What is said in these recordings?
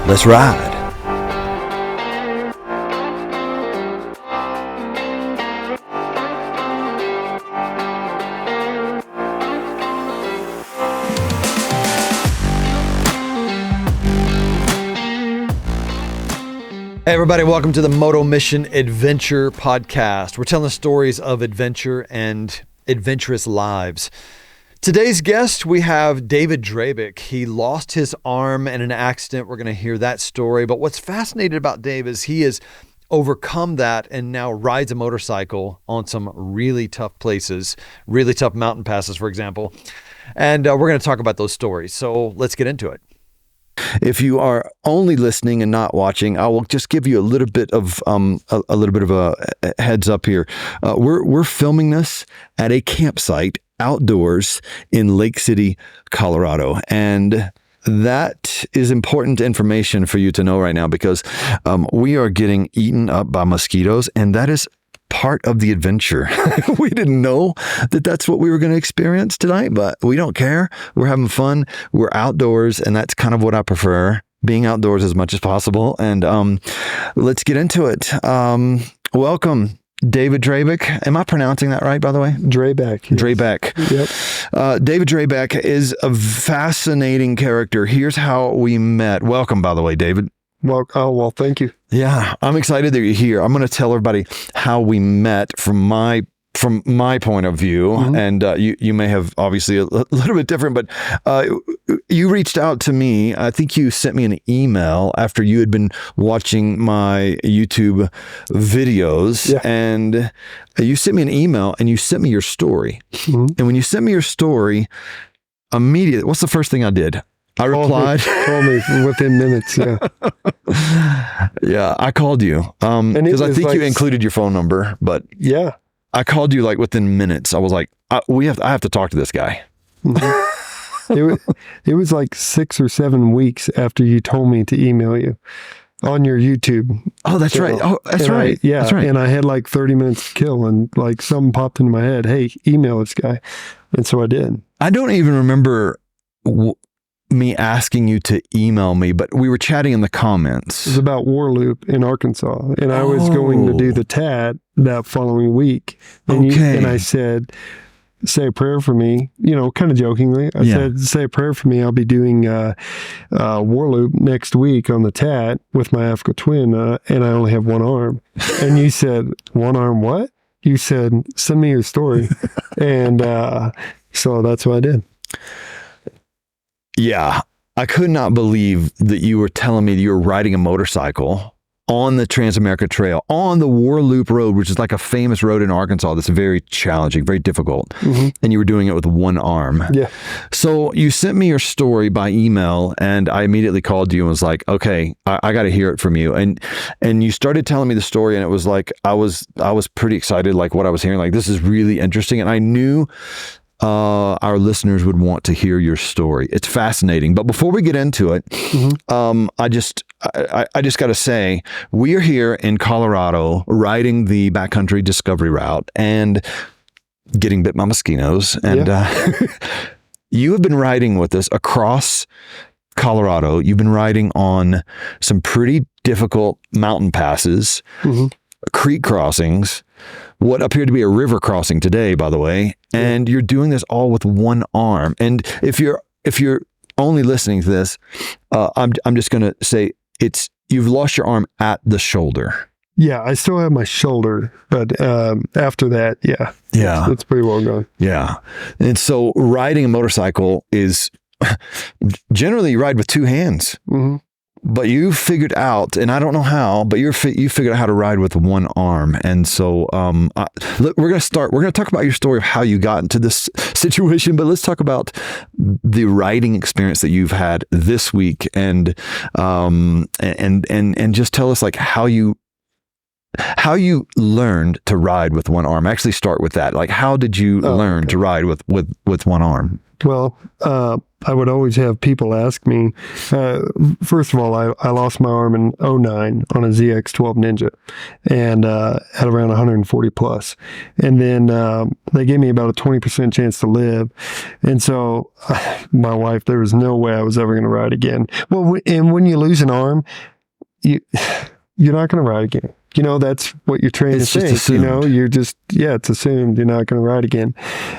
Let's ride. Hey everybody, welcome to the Moto Mission Adventure Podcast. We're telling stories of adventure and adventurous lives. Today's guest, we have David Drabek. He lost his arm in an accident. We're going to hear that story. But what's fascinating about Dave is he has overcome that and now rides a motorcycle on some really tough places, really tough mountain passes, for example. And we're going to talk about those stories. So let's get into it. If you are only listening and not watching, I will just give you a little bit of a heads up here. We're filming this at a campsite outdoors in Lake City, Colorado, and that is important information for you to know right now because we are getting eaten up by mosquitoes, and that is part of the adventure. We didn't know that that's what we were going to experience tonight, but we don't care. We're having fun. We're outdoors, and that's kind of what I prefer, being outdoors as much as possible. And let's get into it. Welcome, David Drabek. Am I pronouncing that right, by the way? Drabek. Yes. Drabek. Yep. David Drabek is a fascinating character. Here's how we met. Welcome, by the way, David. Well, thank you. Yeah, I'm excited that you're here. I'm going to tell everybody how we met from my point of view, and you may have obviously a little bit different, but you reached out to me. I think you sent me an email after you had been watching my YouTube videos, and you sent me an email and you sent me your story. And when you sent me your story, immediately, what's the first thing I did? I replied. Call me within minutes, yeah. Yeah, I called you because I think you included your phone number, but yeah, I called you like within minutes. I was like, I have to talk to this guy. It was like 6 or 7 weeks after you told me to email you on your YouTube. Oh, that's right. Oh, that's right. That's right. And I had like 30 minutes to kill, and like something popped into my head. Hey, email this guy, and so I did. I don't even remember me asking you to email me, but we were chatting in the comments. It was about Warloop in Arkansas, and I was going to do the TAT that following week. And and I said, say a prayer for me, kind of jokingly. I said, say a prayer for me. I'll be doing Warloop next week on the TAT with my Africa twin, and I only have one arm. And you said, one arm what? You said, send me your story. And so that's what I did. Yeah, I could not believe that you were telling me that you were riding a motorcycle on the Trans-America Trail, on the Warloop Road, which is like a famous road in Arkansas that's very challenging, very difficult. And you were doing it with one arm. Yeah. So you sent me your story by email, and I immediately called you and was like, okay, I got to hear it from you. And you started telling me the story, and it was like, I was pretty excited, like what I was hearing, like this is really interesting. And I knew our listeners would want to hear your story. It's fascinating. But before we get into it, I just got to say, we are here in Colorado riding the backcountry discovery route and getting bit by mosquitoes. And you have been riding with us across Colorado. You've been riding on some pretty difficult mountain passes, creek crossings, what appeared to be a river crossing today, by the way, and you're doing this all with one arm. And if you're only listening to this, I'm just going to say you've lost your arm at the shoulder. Yeah, I still have my shoulder, but after that, it's pretty well gone. Yeah, and so riding a motorcycle is generally you ride with two hands. But you figured out, and I don't know how, but you figured out how to ride with one arm. And so look, we're going to talk about your story of how you got into this situation, but let's talk about the riding experience that you've had this week and just tell us like how you learned to ride with one arm. Actually start with that. Like how did you learn to ride with one arm? Well, I would always have people ask me, first of all, I lost my arm in '09 on a ZX12 Ninja and at around 140 plus. And then they gave me about a 20% chance to live. And so my wife, there was no way I was ever going to ride again. Well, and when you lose an arm, you're not going to ride again. You know, that's what you're trained to think. Assumed. You know, it's assumed you're not going to ride again.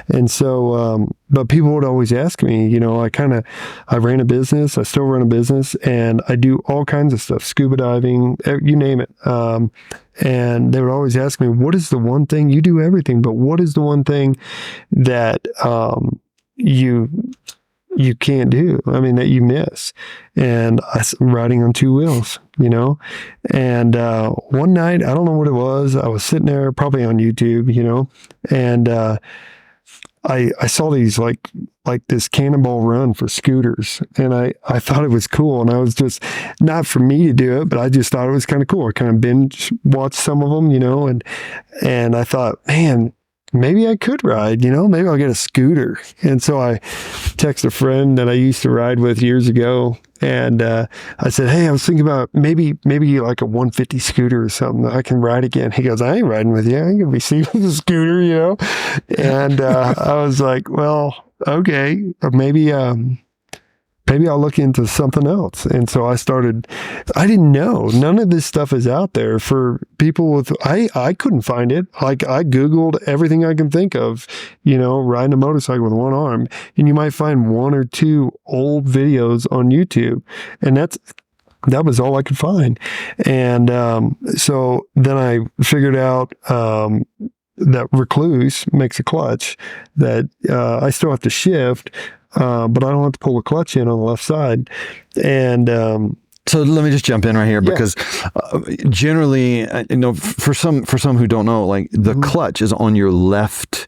And so, but people would always ask me, you know, I ran a business, I still run a business, and I do all kinds of stuff, scuba diving, you name it. And they would always ask me, what is the one thing, you do everything, but what is the one thing that you can't do? I mean, that you miss. And I'm riding on two wheels, you know? And one night, I don't know what it was, I was sitting there probably on YouTube, you know, and I saw these like this cannonball run for scooters, and I thought it was cool, and I was just, not for me to do it, but I just thought it was kind of cool. I kind of binge watched some of them, you know, and I thought, man, maybe I could ride, you know, maybe I'll get a scooter. And so I texted a friend that I used to ride with years ago. And I said, hey, I was thinking about maybe like a 150 scooter or something that I can ride again. He goes, I ain't riding with you. I ain't going to be seeing the scooter, you know? And I was like, well, okay, maybe I'll look into something else. And so I didn't know. None of this stuff is out there for people with, I couldn't find it. Like I Googled everything I can think of, you know, riding a motorcycle with one arm. And you might find one or two old videos on YouTube. And that was all I could find. And so then I figured out that Recluse makes a clutch that I still have to shift, but I don't have to pull the clutch in on the left side. And so let me just jump in right here, because generally, you know, for some who don't know, like the clutch is on your left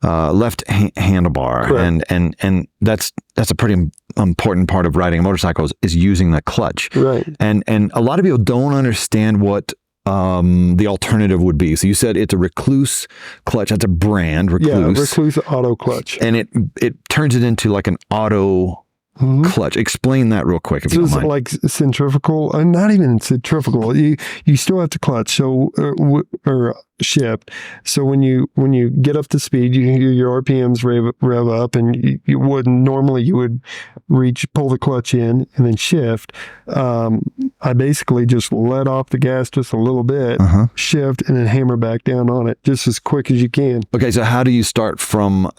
handlebar, correct. and that's a pretty important part of riding a motorcycle is using the clutch. Right. And a lot of people don't understand what the alternative would be. So you said it's a Recluse clutch. That's a brand, Recluse. Yeah, Recluse auto clutch. And it turns it into like an auto clutch. Explain that real quick, if you don't mind. Like centrifugal, not even centrifugal. You still have to clutch, so or shift. So when you get up to speed, your RPMs rev up, and you would pull the clutch in and then shift. I basically just let off the gas just a little bit, shift, and then hammer back down on it just as quick as you can. Okay, so how do you start from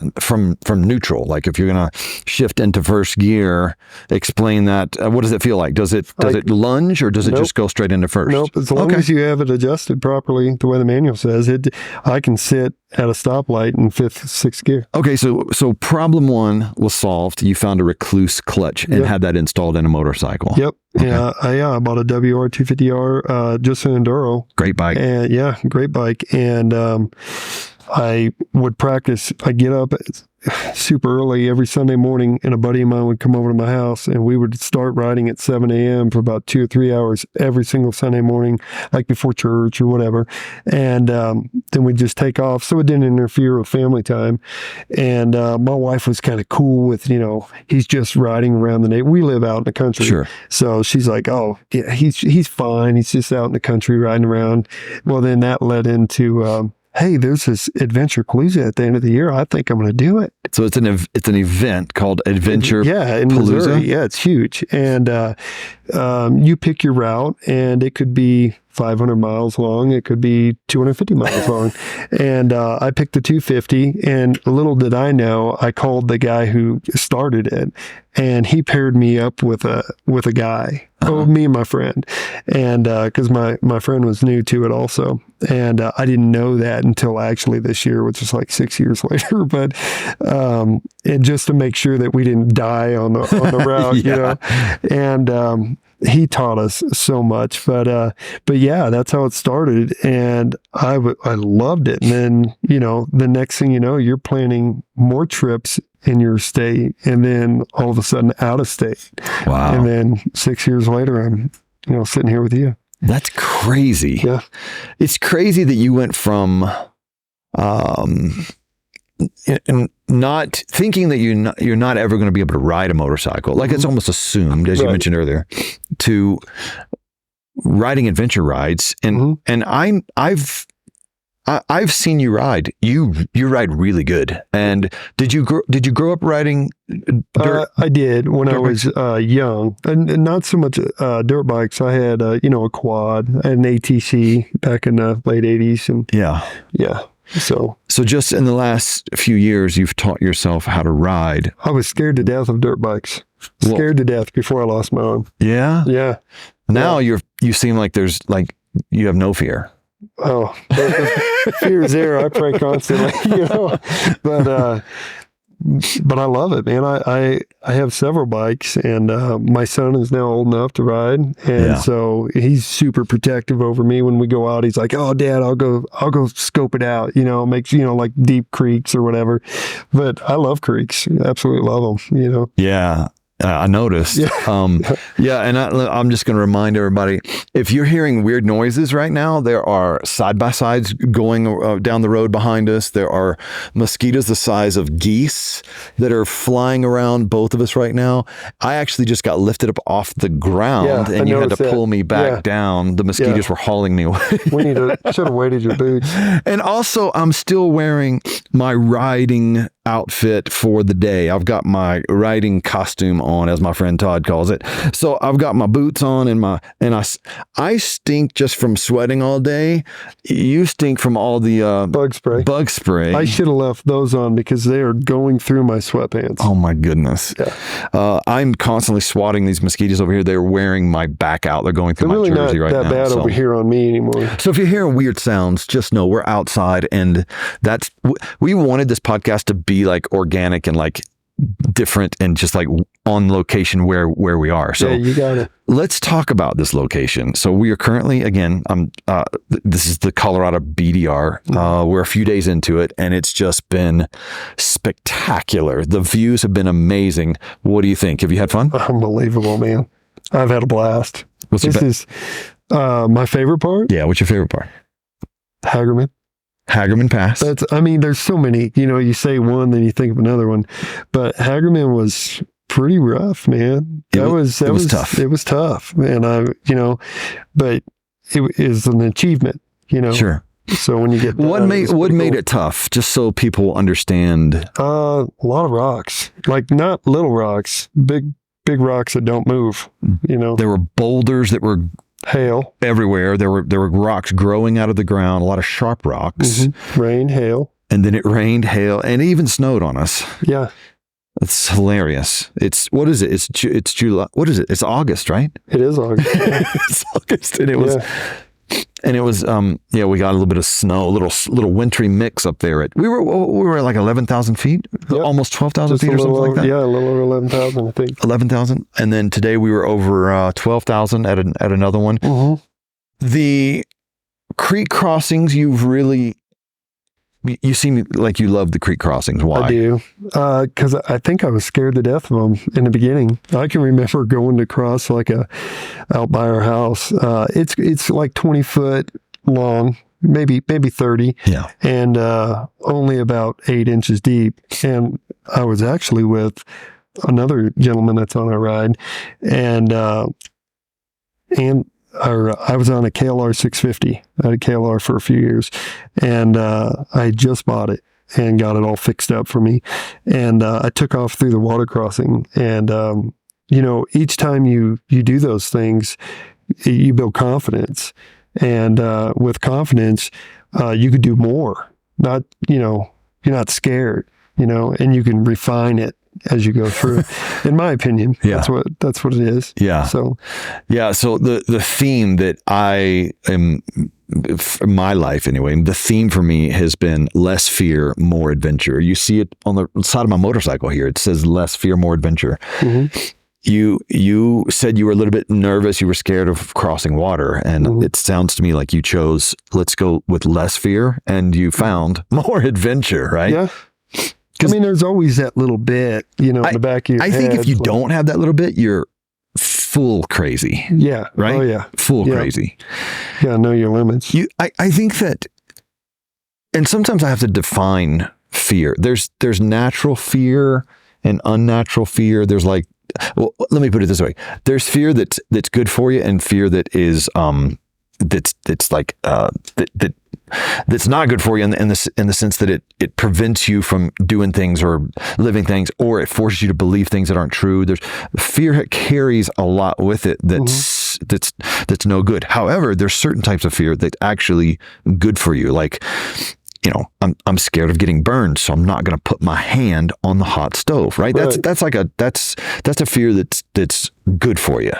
neutral? Like if you're gonna shift into first gear, explain that. What does it feel like? Does it lunge, or does it just go straight into first? Nope. As long as you have it adjusted properly, the way the manual says it, I can sit at a stoplight in fifth, sixth gear. Okay, so problem one was solved. You found a Recluse clutch and had that installed in a motorcycle. Yep. Okay. Yeah, I bought a WR 250R, just an enduro. Great bike. And yeah, great bike. And I would practice. I get up super early every Sunday morning, and a buddy of mine would come over to my house, and we would start riding at 7 a.m. for about 2 or 3 hours every single Sunday morning, like before church or whatever. And then we'd just take off, so it didn't interfere with family time. And my wife was kind of cool with, you know, he's just riding around the neighborhood. We live out in the country. Sure. So she's like, oh, yeah, he's fine. He's just out in the country riding around. Well, then that led into hey, there's this adventure Palooza at the end of the year. I think I'm going to do it. So it's an event called Adventure in Palooza. Missouri. Yeah, it's huge. And you pick your route, and it could be 500 miles long. It could be 250 miles long. And I picked the 250, and little did I know, I called the guy who started it, and he paired me up with a guy. Me and my friend. And because my friend was new to it also. And I didn't know that until actually this year, which is like 6 years later. But and just to make sure that we didn't die on the route, you know. And he taught us so much. But yeah, that's how it started. And I loved it. And then, you know, the next thing you know, you're planning more trips in your state, and then all of a sudden out of state. Wow. And then 6 years later, I'm, you know, sitting here with you. That's crazy. Yeah. It's crazy that you went from and not thinking that you're not ever going to be able to ride a motorcycle. Like it's almost assumed, as you mentioned earlier, to riding adventure rides. And I've seen you ride. You ride really good. And did you grow up riding dirt? I did when I was young, and not so much dirt bikes. I had a quad, I had an ATC back in the late '80s, and yeah. So just in the last few years, you've taught yourself how to ride. I was scared to death of dirt bikes. Scared to death before I lost my arm. Yeah. Yeah. Now you seem like you have no fear. Oh, fear is there. I pray constantly, but I love it, man. I have several bikes, and my son is now old enough to ride, and so he's super protective over me when we go out. He's like, "Oh, Dad, I'll go scope it out." Makes like deep creeks or whatever. But I love creeks. Absolutely love them. Yeah. I noticed. And I'm just going to remind everybody, if you're hearing weird noises right now, there are side-by-sides going down the road behind us. There are mosquitoes the size of geese that are flying around both of us right now. I actually just got lifted up off the ground, and you had to pull me back down. The mosquitoes were hauling me away. Should have weighted your boots. And also, I'm still wearing my riding outfit for the day. I've got my riding costume on, as my friend Todd calls it. So I've got my boots on and I stink just from sweating all day. You stink from all the bug spray. I should have left those on because they are going through my sweatpants. Oh my goodness. Yeah. I'm constantly swatting these mosquitoes over here. They're wearing my back out. They're going through my jersey right now. They're really not that bad over here on me anymore. So if you hear weird sounds, just know we're outside, and we wanted this podcast to be like organic and like different and just like on location where we are. So you got it. Let's talk about this location. So we are currently, again, this is the Colorado BDR. We're a few days into it, and it's just been spectacular. The views have been amazing. What do you think? Have you had fun? Unbelievable, man. I've had a blast. This is my favorite part. Yeah. What's your favorite part? Hagerman Pass. There's so many, you say one, then you think of another one, but Hagerman was pretty rough, man. It was tough. It was tough. And but it is an achievement, Sure. So when you get what made it tough? Just so people understand. A lot of rocks, like not little rocks, big rocks that don't move, There were boulders that were hail everywhere. There were rocks growing out of the ground, a lot of sharp rocks. Rain, hail. And then it rained, hail, and it even snowed on us. Yeah. It's hilarious. What is it? It's July. What is it? It's August, right? It is August. It's August. And it was, we got a little bit of snow, a little wintry mix up there. We were at like 11,000 feet, almost 12,000 feet or something like that. Yeah, a little over 11,000, I think. 11,000. And then today we were over 12,000 at another one. The creek crossings, you seem like you love the creek crossings. Why? I do. Because I think I was scared to death of them in the beginning. I can remember going to cross out by our house. It's like 20 foot long, maybe 30. Yeah. And only about 8 inches deep. And I was actually with another gentleman that's on our ride. And I was on a KLR 650. I had a KLR for a few years, and I just bought it and got it all fixed up for me. And I took off through the water crossing. And, each time you do those things, you build confidence. And with confidence, you could do more. You're not scared, and you can refine it as you go through. In my opinion, that's what it is. Yeah. So the theme that I am, for my life anyway, the theme for me has been less fear, more adventure. You see it on the side of my motorcycle here. It says less fear, more adventure. You said you were a little bit nervous. You were scared of crossing water. And it sounds to me like you chose, let's go with less fear, and you found more adventure, right? Yeah. There's always that little bit, in the back of your head. I think if you don't have that little bit, you're full crazy. Yeah. Right? Oh, yeah. Full crazy. Yeah, know your limits. I think that, and sometimes I have to define fear. There's natural fear and unnatural fear. There's like, well, let me put it this way. There's fear that's good for you, and fear that is that's like that's not good for you in the sense that it prevents you from doing things or living things, or it forces you to believe things that aren't true. There's fear carries a lot with it that's no good. However, there's certain types of fear that actually good for you. Like, I'm scared of getting burned, so I'm not going to put my hand on the hot stove, right? That's a fear that's good for you.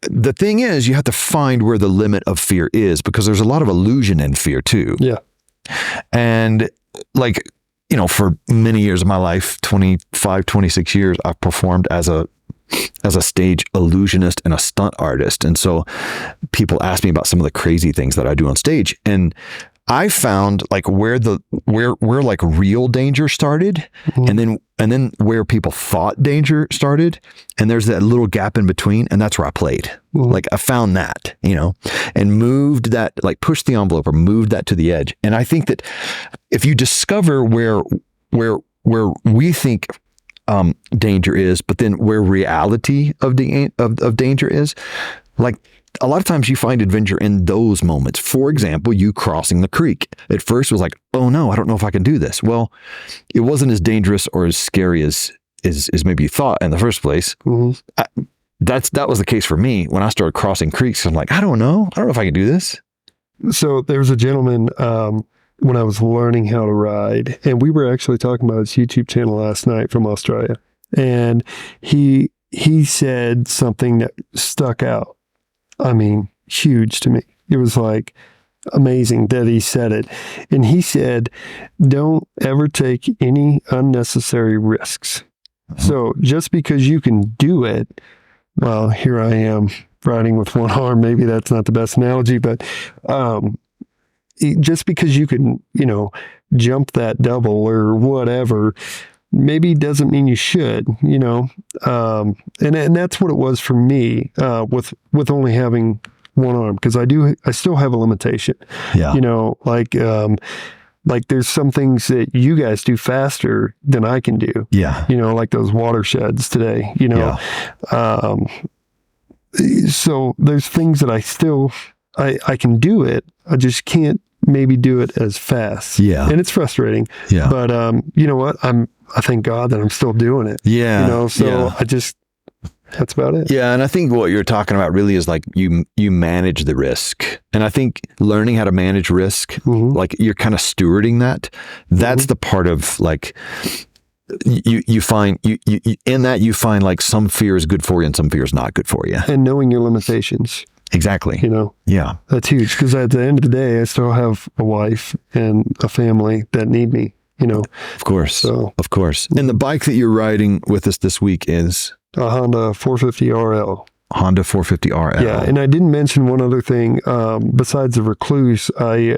The thing is, you have to find where the limit of fear is, because there's a lot of illusion in fear too. Yeah. And like, for many years of my life, 25, 26 years, I've performed as a stage illusionist and a stunt artist. And so people ask me about some of the crazy things that I do on stage, and I found like where like real danger started, and then where people thought danger started, and there's that little gap in between, and that's where I played. Like I found that, and moved that, like pushed the envelope or moved that to the edge. And I think that if you discover where we think danger is, but then where reality of danger is, like a lot of times you find adventure in those moments. For example, you crossing the creek. At first it was like, oh no, I don't know if I can do this. Well, it wasn't as dangerous or as scary as maybe you thought in the first place. That was the case for me when I started crossing creeks. I'm like, I don't know if I can do this. So there was a gentleman when I was learning how to ride, and we were actually talking about his YouTube channel last night from Australia, and he said something that stuck out. I mean, huge to me. It was like amazing that he said it. And he said, don't ever take any unnecessary risks. So just because you can do it, well, here I am riding with one arm. Maybe that's not the best analogy, but just because you can, jump that double or whatever, maybe doesn't mean you should, and that's what it was for me with only having one arm, because I still have a limitation. Yeah. Like there's some things that you guys do faster than I can do. Yeah. Like those watersheds today. Yeah. So there's things that I can do it. I just can't maybe do it as fast. Yeah. And it's frustrating. Yeah. But you know what? I thank God that I'm still doing it. Yeah. That's about it. Yeah. And I think what you're talking about really is like you manage the risk. And I think learning how to manage risk, like you're kind of stewarding that. That's the part of like, you find in that you find like some fear is good for you and some fear is not good for you. And knowing your limitations. Exactly. Yeah. That's huge, because at the end of the day, I still have a wife and a family that need me. Of course. Of course. And the bike that you're riding with us this week is? A Honda 450 RL. Honda 450 RL. Yeah. And I didn't mention one other thing. Besides the Recluse, I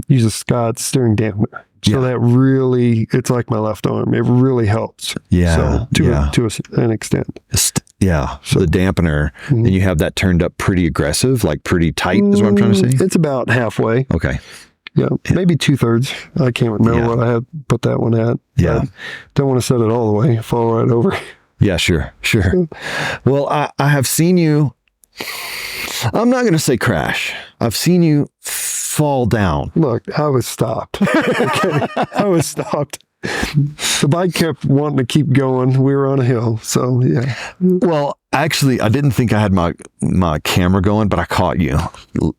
use a Scott steering dampener. So that really, it's like my left arm. It really helps. Yeah. So to an extent. Yeah. So the dampener, and you have that turned up pretty aggressive, like pretty tight is what I'm trying to say? It's about halfway. Okay. Yeah, maybe 2/3. I can't remember what I had put that one at. Yeah. Don't want to set it all the way, fall right over. Yeah, sure. Well, I have seen you, I'm not going to say crash. I've seen you fall down. Look, I was stopped. Okay. I was stopped. The bike kept wanting to keep going. We were on a hill. So, yeah. Well, actually, I didn't think I had my camera going, but I caught you.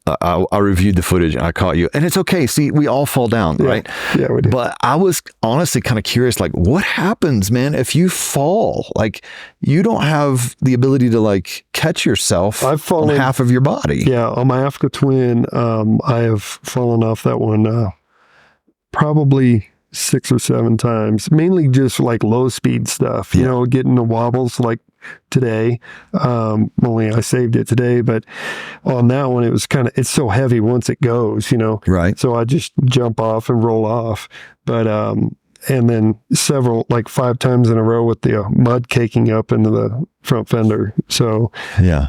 I reviewed the footage and I caught you. And it's okay. See, we all fall down, right? Yeah, we do. But I was honestly kind of curious, like, what happens, man, if you fall? Like, you don't have the ability to, like, catch yourself on half of your body. Yeah, on my Africa Twin, I have fallen off that one probably 6 or 7 times, mainly just like low speed stuff, getting the wobbles like today. Only I saved it today, but on that one, it was it's so heavy once it goes, Right. So I just jump off and roll off. But, and then several, like 5 times in a row with the mud caking up into the front fender. So, yeah,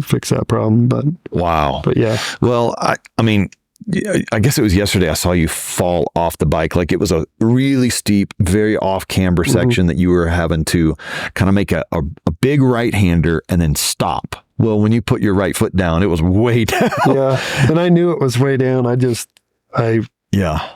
fix that problem. But wow. But yeah. Well, I mean, I guess it was yesterday I saw you fall off the bike. Like it was a really steep, very off camber section that you were having to kind of make a big right-hander and then stop. Well, when you put your right foot down, it was way down. Yeah. And I knew it was way down. Yeah.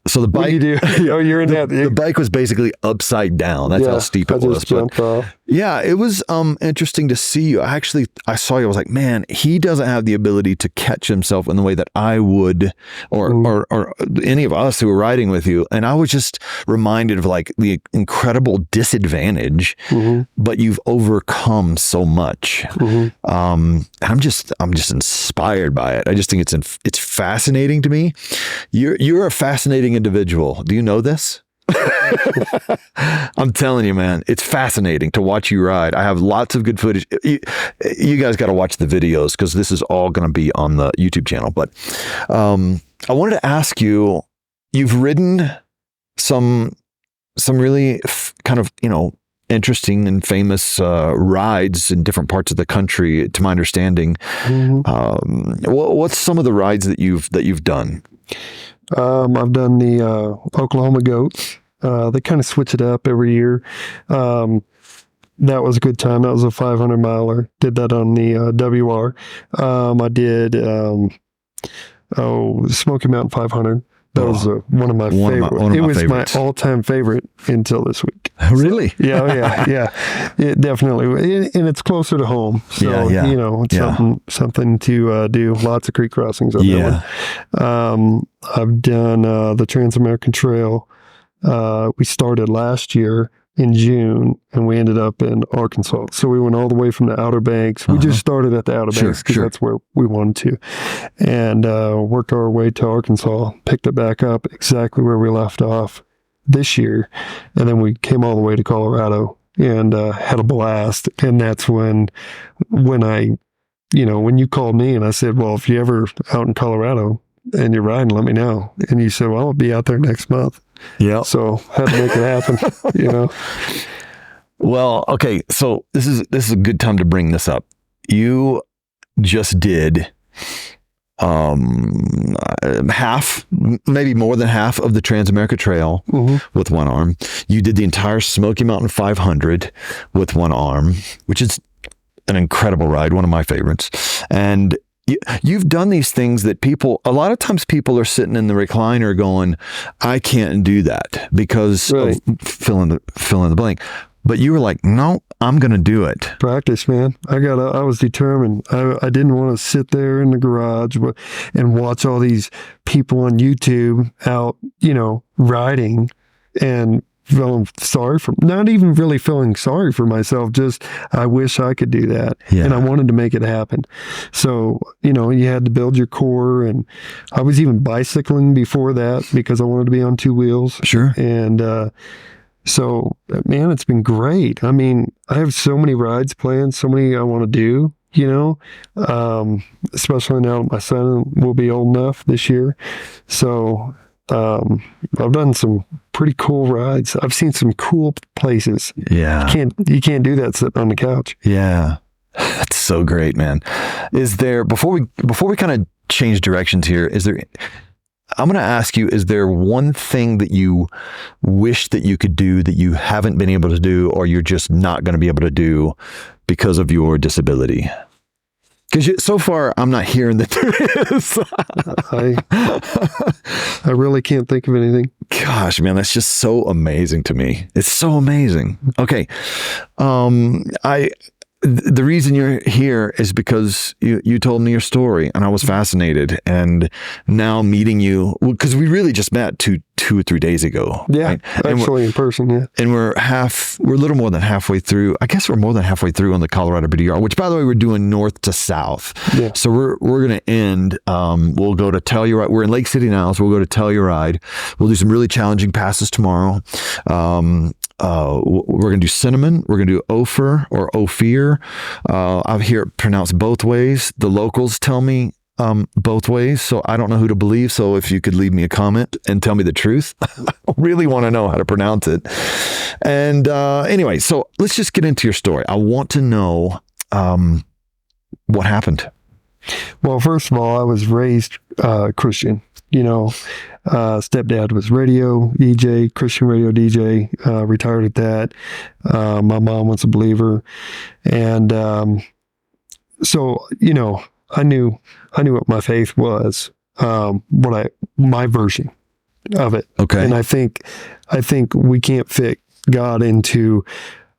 So the bike, what do you do? Oh, you're in that. The bike was basically upside down. That's how steep it was. I just jumped off. Yeah, it was interesting to see you. I saw you. I was like, man, he doesn't have the ability to catch himself in the way that I would, or any of us who were riding with you. And I was just reminded of like the incredible disadvantage, but you've overcome so much. I'm just inspired by it. I just think it's fascinating to me. You're a fascinating individual. Do you know this? I'm telling you, man, it's fascinating to watch you ride. I have lots of good footage. You guys got to watch the videos because this is all going to be on the YouTube channel. But I wanted to ask you, you've ridden some really kind of, interesting and famous rides in different parts of the country, to my understanding. What's some of the rides that you've done? I've done the Oklahoma Goats. They kind of switch it up every year. That was a good time. That was a 500 miler. Did that on the WR. I did Smoky Mountain 500. That was one of my favorite. It was my all-time favorite until this week. Really? Yeah. It definitely, and it's closer to home. So, it's something to do. Lots of creek crossings on that one. I've done the Trans-American Trail. We started last year in June, and we ended up in Arkansas. So we went all the way from the Outer Banks. We just started at the Outer Banks because that's where we wanted to, and worked our way to Arkansas, picked it back up exactly where we left off this year, and then we came all the way to Colorado and had a blast. And that's when I, when you called me and I said, well, if you're ever out in Colorado and you're riding, let me know. And you said, well, I'll be out there next month. Yeah. So had to make it happen, Well, okay. So this is a good time to bring this up. You just did half, maybe more than half of the Trans-America Trail with one arm. You did the entire Smoky Mountain 500 with one arm, which is an incredible ride, one of my favorites. And you've done these things that a lot of times people are sitting in the recliner going, I can't do that because of fill in the blank. But you were like, no, I'm going to do it. Practice, man. I was determined. I didn't want to sit there in the garage and watch all these people on YouTube out, riding and not even really feeling sorry for myself. Just, I wish I could do that. Yeah. And I wanted to make it happen. So, you had to build your core, and I was even bicycling before that because I wanted to be on two wheels. Sure. And, so, man, it's been great. I mean, I have so many rides planned, so many I want to do, especially now that my son will be old enough this year. So, I've done some pretty cool rides. I've seen some cool places. Yeah. You can't do that sitting on the couch. Yeah. That's so great, man. Is there, before we kind of change directions here, I'm going to ask you, is there one thing that you wish that you could do that you haven't been able to do, or you're just not going to be able to do because of your disability? Because so far, I'm not hearing that there is. I really can't think of anything. Gosh, man, that's just so amazing to me. It's so amazing. Okay. The reason you're here is because you told me your story, and I was fascinated. And now meeting you, because we really just met two or 3 days ago. Yeah, right? Actually in person, yeah. And we're a little more than halfway through. I guess we're more than halfway through on the Colorado BDR, which, by the way, we're doing north to south. Yeah. So we're going to end. We'll go to Telluride. We're in Lake City now, so we'll go to Telluride. We'll do some really challenging passes tomorrow. We're going to do Cinnamon. We're going to do Ophir or Ophir. I hear it pronounced both ways. The locals tell me both ways, so I don't know who to believe. So if you could leave me a comment and tell me the truth, I really want to know how to pronounce it. And anyway, so let's just get into your story. I want to know what happened. Well, first of all, I was raised Christian. Stepdad was radio DJ, Christian radio DJ, retired at that. My mom was a believer. And so, I knew what my faith was, my version of it. Okay. And I think we can't fit God into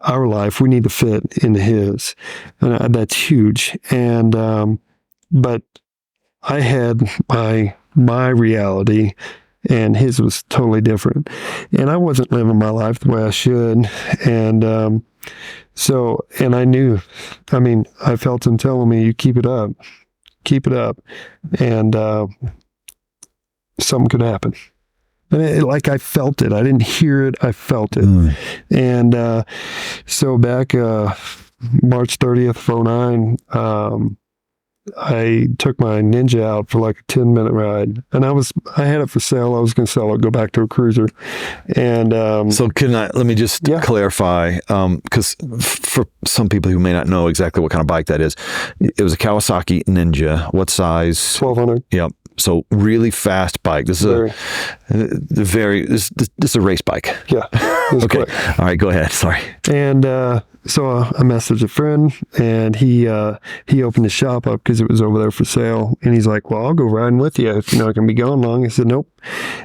our life. We need to fit into his. And that's huge. And, but I had my reality, and his was totally different. And I wasn't living my life the way I should. And and I knew, I felt him telling me, you keep it up, and something could happen. And I felt it. I didn't hear it. I felt it. And so back March 30th, 2009, I took my Ninja out for like a 10-minute ride, and I had it for sale. I was going to sell it, go back to a cruiser. And so let me just clarify, because for some people who may not know exactly what kind of bike that is, it was a Kawasaki Ninja. What size? 1200. Yep. So really fast bike. This is this is a race bike. Yeah. Okay. Quick. All right, go ahead. Sorry. And so I messaged a friend, and he opened his shop up because it was over there for sale. And he's like, "Well, I'll go riding with you if you're not going to be going long." I said, "Nope."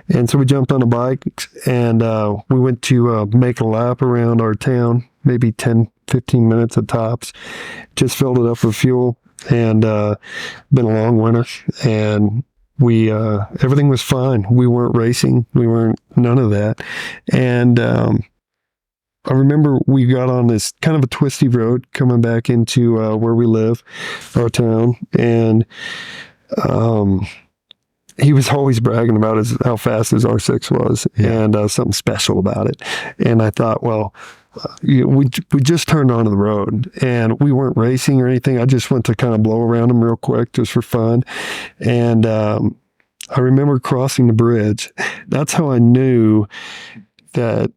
And so we jumped on a bike, and we went to make a lap around our town, maybe 10, 15 minutes at tops. Just filled it up with fuel, and been a long winter, and we everything was fine. We weren't racing. We weren't none of that. And I remember we got on this kind of a twisty road coming back into where we live, our town, and he was always bragging about how fast his R6 was, and something special about it. And I thought, well, we just turned onto the road, and we weren't racing or anything. I just went to kind of blow around him real quick just for fun. And I remember crossing the bridge. That's how I knew that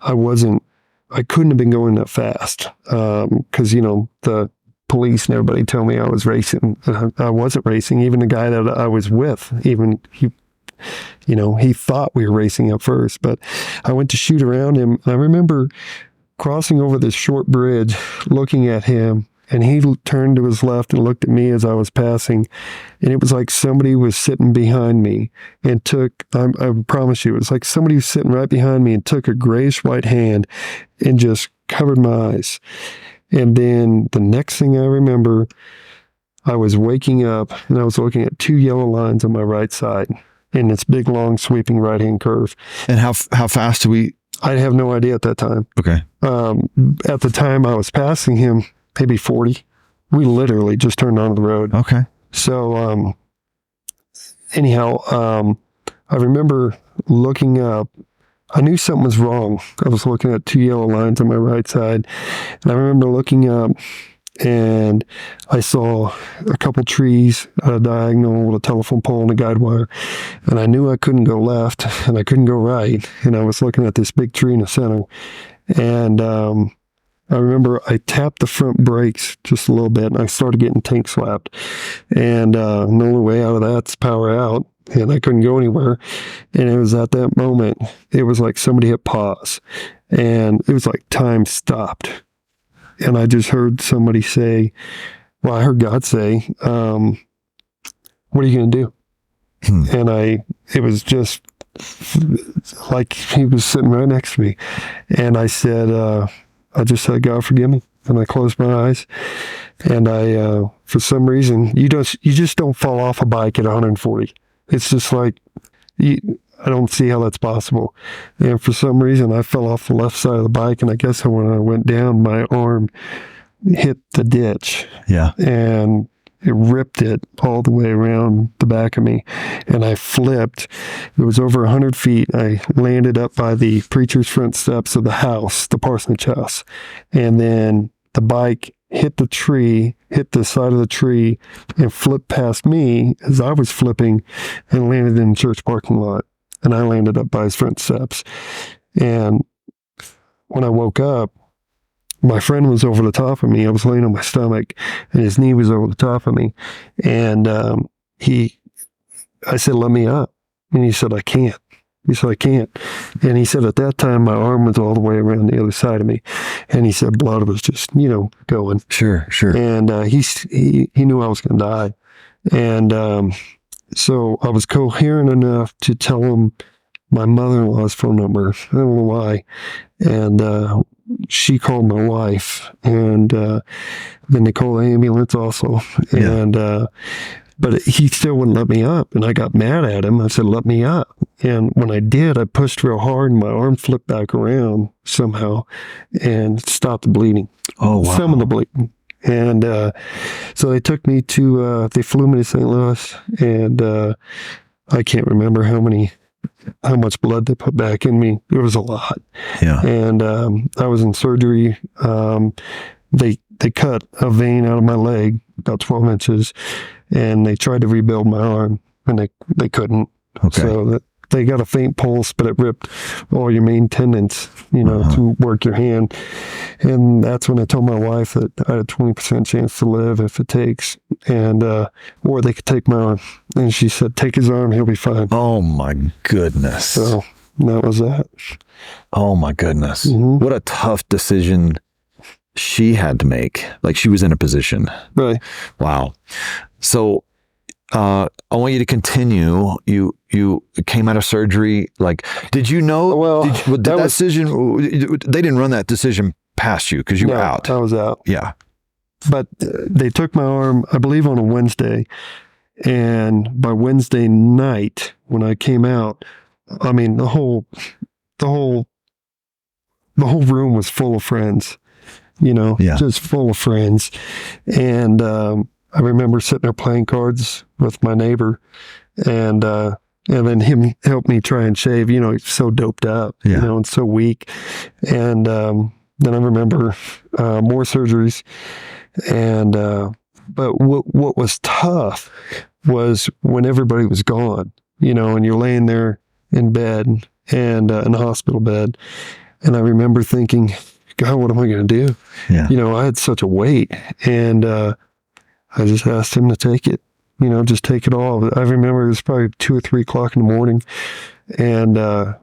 I couldn't have been going that fast, because the police and everybody told me I was racing. I wasn't racing. Even the guy that I was with, even he thought we were racing at first. But I went to shoot around him, and I remember crossing over this short bridge, looking at him, and he turned to his left and looked at me as I was passing, and it was like somebody was sitting behind me and I promise you, it was like somebody was sitting right behind me and took a grayish white hand and just covered my eyes. And then the next thing I remember, I was waking up, and I was looking at two yellow lines on my right side in this big, long, sweeping right-hand curve. And how fast do we... I have no idea at that time. Okay. At the time I was passing him, maybe 40. We literally just turned onto the road. Okay. So, anyhow, I remember looking up. I knew something was wrong. I was looking at two yellow lines on my right side. And I remember looking up, and I saw a couple trees, a diagonal with a telephone pole and a guide wire. And I knew I couldn't go left, and I couldn't go right. And I was looking at this big tree in the center. And I remember I tapped the front brakes just a little bit, and I started getting tank slapped. And the only way out of that's power out, and I couldn't go anywhere. And it was at that moment, it was like somebody hit pause, and it was like time stopped. And I just heard somebody say, well, I heard God say, what are you going to do? And it was just like he was sitting right next to me. And I said, I just said, God, forgive me. And I closed my eyes. And for some reason, you just don't fall off a bike at 140. It's just like, I don't see how that's possible. And for some reason, I fell off the left side of the bike. And I guess when I went down, my arm hit the ditch. Yeah. And it ripped it all the way around the back of me. And I flipped. It was over 100 feet. I landed up by the preacher's front steps of the house, the parsonage house. And then the bike hit the tree, hit the side of the tree, and flipped past me as I was flipping, and landed in the church parking lot. And I landed up by his front steps. And when I woke up, my friend was over the top of me. I was laying on my stomach, and his knee was over the top of me. And I said, "Let me up." And he said, "I can't." He said, "I can't." And he said, at that time, my arm was all the way around the other side of me. And he said, blood was just, going. Sure. And he knew I was going to die. And so I was coherent enough to tell him my mother-in-law's phone number. I don't know why. And she called my wife. And then they called the ambulance also. Yeah. And but he still wouldn't let me up. And I got mad at him. I said, "Let me up." And when I did, I pushed real hard and my arm flipped back around somehow and stopped the bleeding. Oh, wow. Some of the bleeding. And so they took me they flew me to St. Louis, and I can't remember how much blood they put back in me. It was a lot. Yeah. And I was in surgery. They cut a vein out of my leg, about 12 inches, and they tried to rebuild my arm, and they couldn't. Okay. So they got a faint pulse, but it ripped all your main tendons, to work your hand. And that's when I told my wife that I had a 20% chance to live if it takes, and or they could take my arm. And she said, "Take his arm, he'll be fine." Oh my goodness. So that was that. Oh my goodness. Mm-hmm. What a tough decision she had to make. Like, she was in a position. Right. Wow. So I want you to continue. You came out of surgery. Like, did you know? Well, that decision, they didn't run that decision past you because you were out. I was out. Yeah. But they took my arm, I believe, on a Wednesday. And by Wednesday night, when I came out, I mean, the whole room was full of friends, just full of friends. And I remember sitting there playing cards with my neighbor, and then him helped me try and shave. He's so doped up, and so weak. And then I remember more surgeries. And but what was tough was when everybody was gone, and you're laying there in bed and in a hospital bed. And I remember thinking, God, what am I going to do? Yeah. I had such a weight, and I just asked him to take it, just take it all. I remember it was probably 2 or 3 o'clock in the morning, and I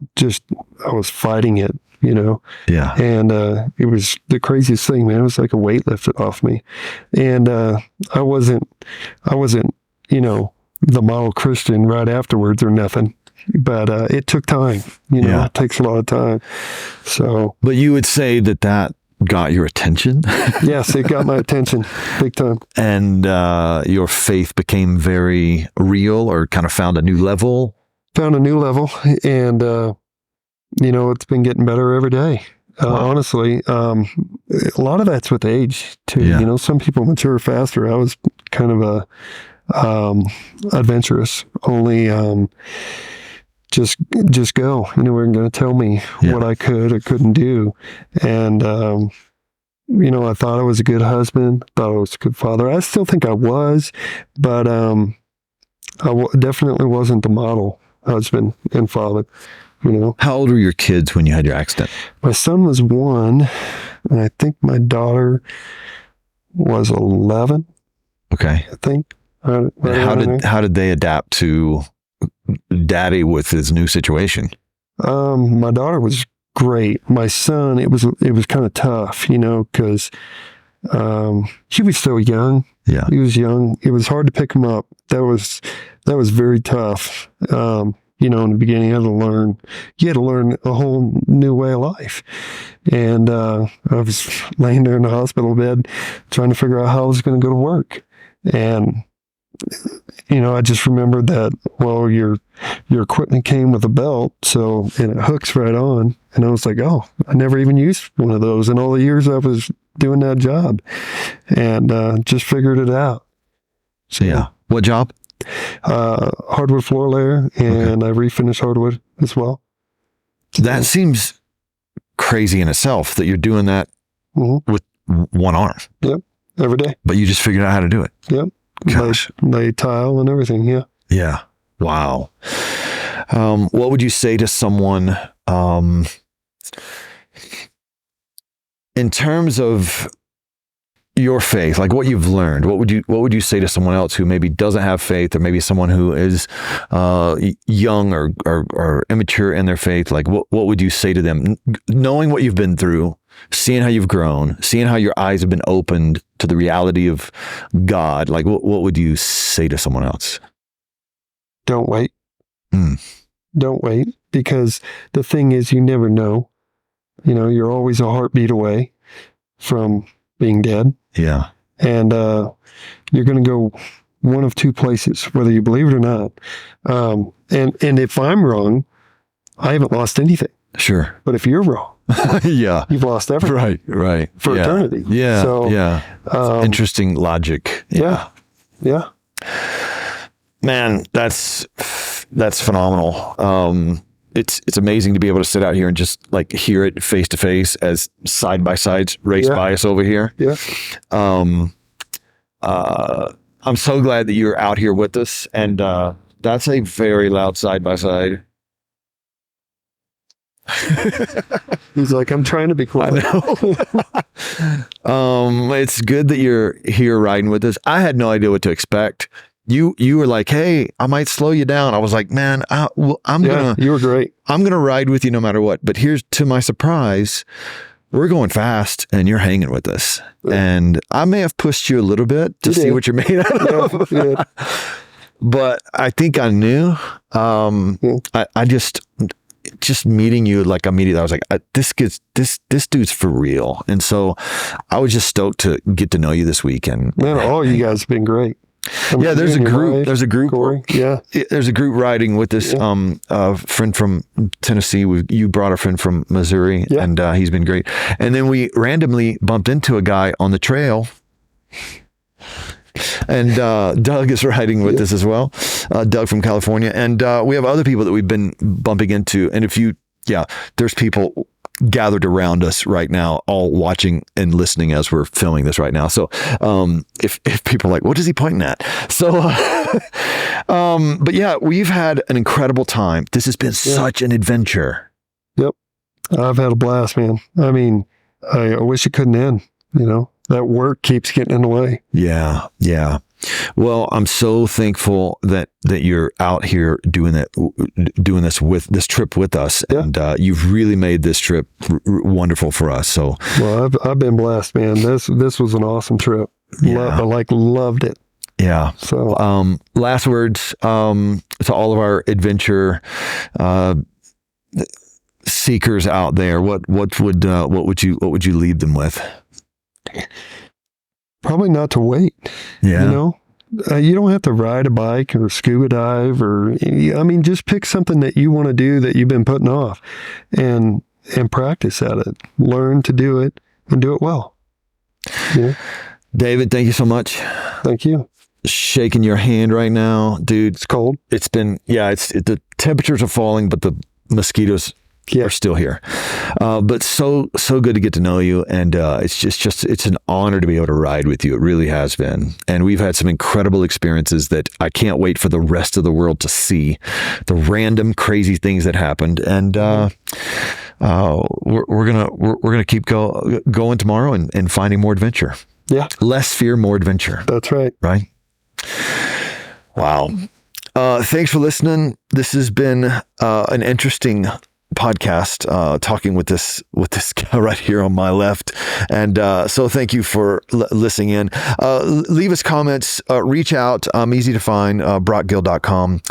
was fighting it, Yeah. And it was the craziest thing, man. It was like a weight lifted off me. And I wasn't, the model Christian right afterwards or nothing. But it took time, It takes a lot of time. So, but you would say that got your attention? Yes, it got my attention big time. And your faith became very real, or kind of found a new level? Found a new level, and it's been getting better every day. Wow. Honestly, a lot of that's with age too. Yeah. Some people mature faster. I was kind of adventurous. Only just go. You weren't going to tell me what I could or couldn't do. And I thought I was a good husband. Thought I was a good father. I still think I was, but definitely wasn't the model husband and father. How old were your kids when you had your accident? My son was 1, and I think my daughter was 11. Okay. I think. How did they adapt to Daddy with his new situation? My daughter was great. My son, it was kind of tough, because he was so young. Yeah. He was young. It was hard to pick him up. That was very tough. In the beginning, you had to learn a whole new way of life. And I was laying there in the hospital bed trying to figure out how I was going to go to work. And, I just remembered that, well, your equipment came with a belt, and it hooks right on. And I was like, oh, I never even used one of those in all the years I was doing that job. And just figured it out. So, yeah. What job? Hardwood floor layer, and I refinished hardwood as well. That seems crazy in itself that you're doing that with one arm. Yep, every day. But you just figured out how to do it. Yep. Gosh. Lay tile and everything, yeah. Yeah. Wow. What would you say to someone in terms of your faith, like what you've learned, what would you say to someone else who maybe doesn't have faith, or maybe someone who is young or immature in their faith? Like what would you say to them, knowing what you've been through, seeing how you've grown, seeing how your eyes have been opened to the reality of God? Like what would you say to someone else? Don't wait. Don't wait, because the thing is, you never know. You're always a heartbeat away from being dead. Yeah. And you're going to go one of two places, whether you believe it or not. And if I'm wrong, I haven't lost anything. Sure. But if you're wrong, yeah, you've lost everything. Right. For eternity. Yeah. So, yeah. Interesting logic. Yeah. Man, that's phenomenal. It's amazing to be able to sit out here and just like hear it face to face as side by sides race by us over here. Yeah. I'm so glad that you're out here with us, and that's a very loud side by side. He's like, I'm trying to be quiet. I know. It's good that you're here riding with us. I had no idea what to expect. You were like, hey, I might slow you down. I was like, man, you were great. I'm going to ride with you no matter what. But here's to my surprise, we're going fast and you're hanging with us. Yeah. And I may have pushed you a little bit to see what you're made out of. Yeah. But I think I knew. I just meeting you, like immediately, I was like, this dude's for real. And so I was just stoked to get to know you this week. And man, all you guys have been great. Yeah, there's a group. Corey. Yeah, there's a group riding with this friend from Tennessee. You brought a friend from Missouri, and he's been great. And then we randomly bumped into a guy on the trail, and Doug is riding with us as well. Doug from California, and we have other people that we've been bumping into. And there's people gathered around us right now, all watching and listening as we're filming this right now. So if people are like, what is he pointing at? So but yeah, we've had an incredible time. This has been such an adventure. Yep. I've had a blast, man. I mean, I wish it couldn't end. That work keeps getting in the way. Yeah. Well, I'm so thankful that you're out here doing this trip with us, and you've really made this trip wonderful for us. So, well, I've been blessed, man. This was an awesome trip. I loved it. Yeah. So, last words to all of our adventure seekers out there. What would you leave them with? Probably not to wait. Yeah. You don't have to ride a bike or scuba dive just pick something that you want to do that you've been putting off and practice at it. Learn to do it and do it well. Yeah. David, thank you so much. Thank you. Shaking your hand right now, dude. It's cold. It's been, the temperatures are falling, but the mosquitoes are still here. But so good to get to know you. And it's an honor to be able to ride with you. It really has been. And we've had some incredible experiences that I can't wait for the rest of the world to see, the random crazy things that happened. And we're gonna keep going tomorrow and finding more adventure. Yeah. Less fear, more adventure. That's right. Right? Wow. Thanks for listening. This has been an interesting podcast, talking with this guy right here on my left. And so thank you for listening in. Leave us comments, reach out. I'm easy to find, brockgill.com.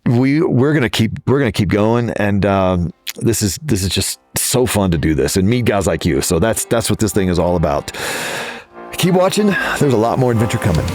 We're going to keep going. And this is just so fun to do this and meet guys like you. So that's what this thing is all about. Keep watching. There's a lot more adventure coming.